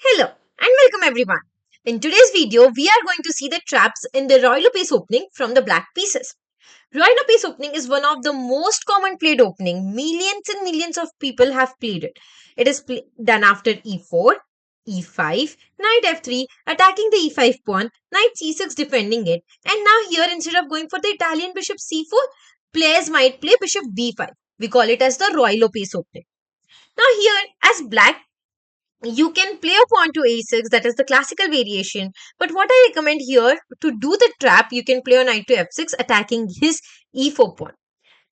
Hello and welcome everyone. In today's video, we are going to see the traps in the Ruy Lopez opening from the black pieces. Ruy Lopez opening is one of the most common played opening. Millions and millions of people have played it. It is done after e4, e5, knight f3, attacking the e5 pawn, knight c6 defending it. And now here, instead of going for the Italian bishop c4, players might play bishop b5. We call it as the Ruy Lopez opening. Now here, as black, you can play a pawn to a6, that is the classical variation. But what I recommend here, to do the trap, you can play a knight to f6 attacking his e4 pawn.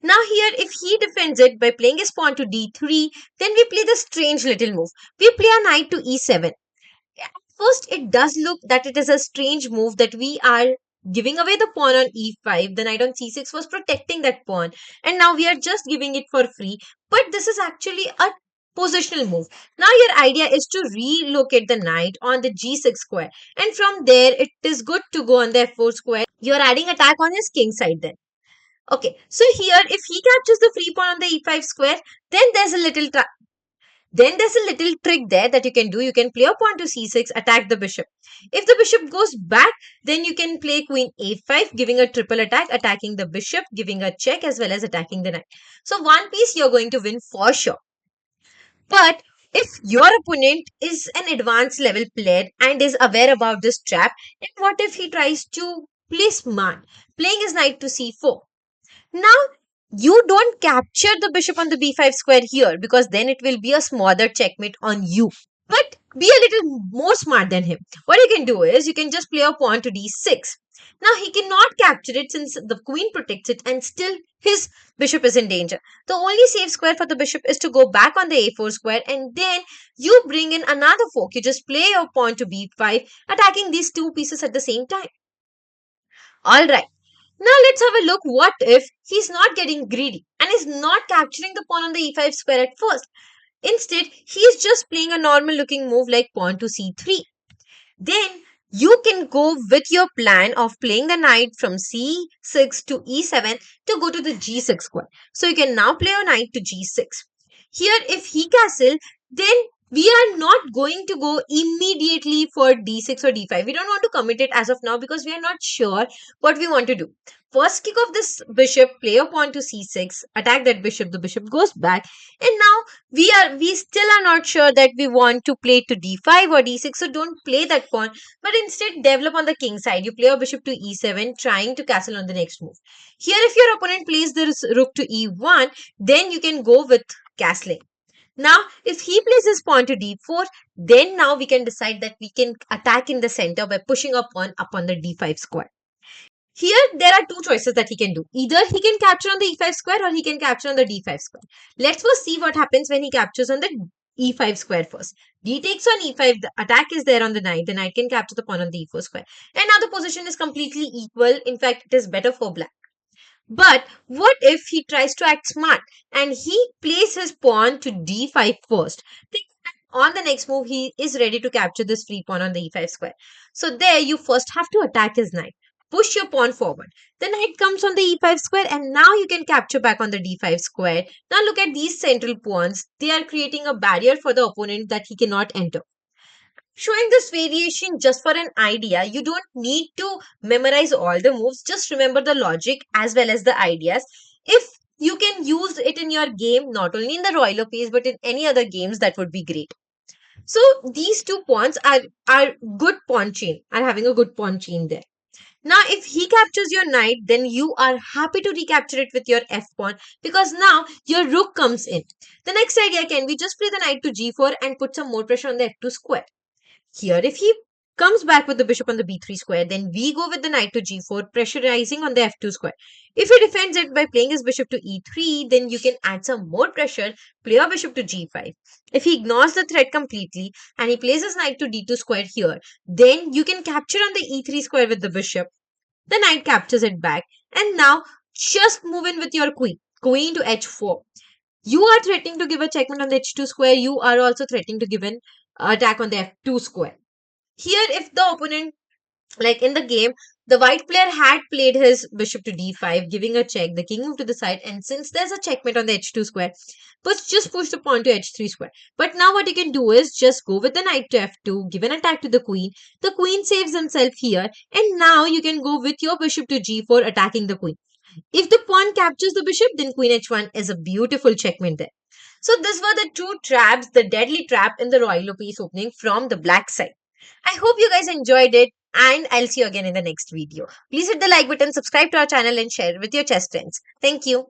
Now here, if he defends it by playing his pawn to d3, then we play the strange little move. We play a knight to e7. At first, it does look that it is a strange move, that we are giving away the pawn on e5. The knight on c6 was protecting that pawn, and now we are just giving it for free. But this is actually a positional move. Now your idea is to relocate the knight on the g6 square, and from there it is good to go on the f4 square. You're adding attack on his king side then. Okay, so here if he captures the free pawn on the e5 square, then there's a little trick there that you can do. You can play a pawn to c6, attack the bishop. If the bishop goes back, then you can play queen a5, giving a triple attack, attacking the bishop, giving a check, as well as attacking the knight. So one piece you're going to win for sure. But if your opponent is an advanced level player and is aware about this trap, then what if he tries to play smart, playing his knight to c4? Now, you don't capture the bishop on the b5 square here, because then it will be a smaller checkmate on you. But be a little more smart than him. What you can do is you can just play a pawn to d6. Now he cannot capture it since the queen protects it, and still his bishop is in danger. The only safe square for the bishop is to go back on the a4 square, and then you bring in another fork. You just play your pawn to b5, attacking these two pieces at the same time. Alright. Now let's have a look. What if he's not getting greedy and is not capturing the pawn on the e5 square at first? Instead, he is just playing a normal looking move like pawn to c3. Then you can go with your plan of playing the knight from c6 to e7 to go to the g6 square. So you can now play a knight to g6. Here, if he castle, then we are not going to go immediately for d6 or d5. We don't want to commit it as of now because we are not sure what we want to do. First, kick off this bishop, play a pawn to c6, attack that bishop, the bishop goes back, and now we still are not sure that we want to play to d5 or d6, so don't play that pawn, but instead develop on the king side. You play a bishop to e7, trying to castle on the next move. Here, if your opponent plays this rook to e1, then you can go with castling. Now, if he plays his pawn to d4, then now we can decide that we can attack in the center by pushing a pawn up on the d5 square. Here, there are two choices that he can do. Either he can capture on the e5 square, or he can capture on the d5 square. Let's first see what happens when he captures on the e5 square first. D takes on e5, the attack is there on the knight. The knight can capture the pawn on the e4 square. And now the position is completely equal. In fact, it is better for black. But what if he tries to act smart and he plays his pawn to d5 first? Think that on the next move, he is ready to capture this free pawn on the e5 square. So there, you first have to attack his knight. Push your pawn forward. The knight comes on the e5 square, and now you can capture back on the d5 square. Now look at these central pawns. They are creating a barrier for the opponent that he cannot enter. Showing this variation just for an idea. You don't need to memorize all the moves. Just remember the logic as well as the ideas. If you can use it in your game, not only in the Ruy Lopez but in any other games, that would be great. So these two pawns are good pawn chain, are having a good pawn chain there. Now, if he captures your knight, then you are happy to recapture it with your f pawn, because now your rook comes in. The next idea can be just play the knight to g4 and put some more pressure on the f2 square. Here, if he comes back with the bishop on the b3 square, then we go with the knight to g4, pressurizing on the f2 square. If he defends it by playing his bishop to e3, then you can add some more pressure, play your bishop to g5. If he ignores the threat completely and he plays his knight to d2 square here, then you can capture on the e3 square with the bishop. The knight captures it back, and now just move in with your queen to h4. You are threatening to give a checkmate on the h2 square. You are also threatening to give an attack on the f2 square. Here, if the opponent, like in the game, The white player had played his bishop to d5, giving a check. The king moved to the side, and since there's a checkmate on the h2 square, just push the pawn to h3 square. But now what you can do is just go with the knight to f2, give an attack to the queen. The queen saves himself here, and now you can go with your bishop to g4, attacking the queen. If the pawn captures the bishop, then queen h1 is a beautiful checkmate there. So these were the two traps, the deadly trap in the Ruy Lopez opening from the black side. I hope you guys enjoyed it, and I'll see you again in the next video. Please hit the like button, subscribe to our channel, and share it with your chess friends. Thank you.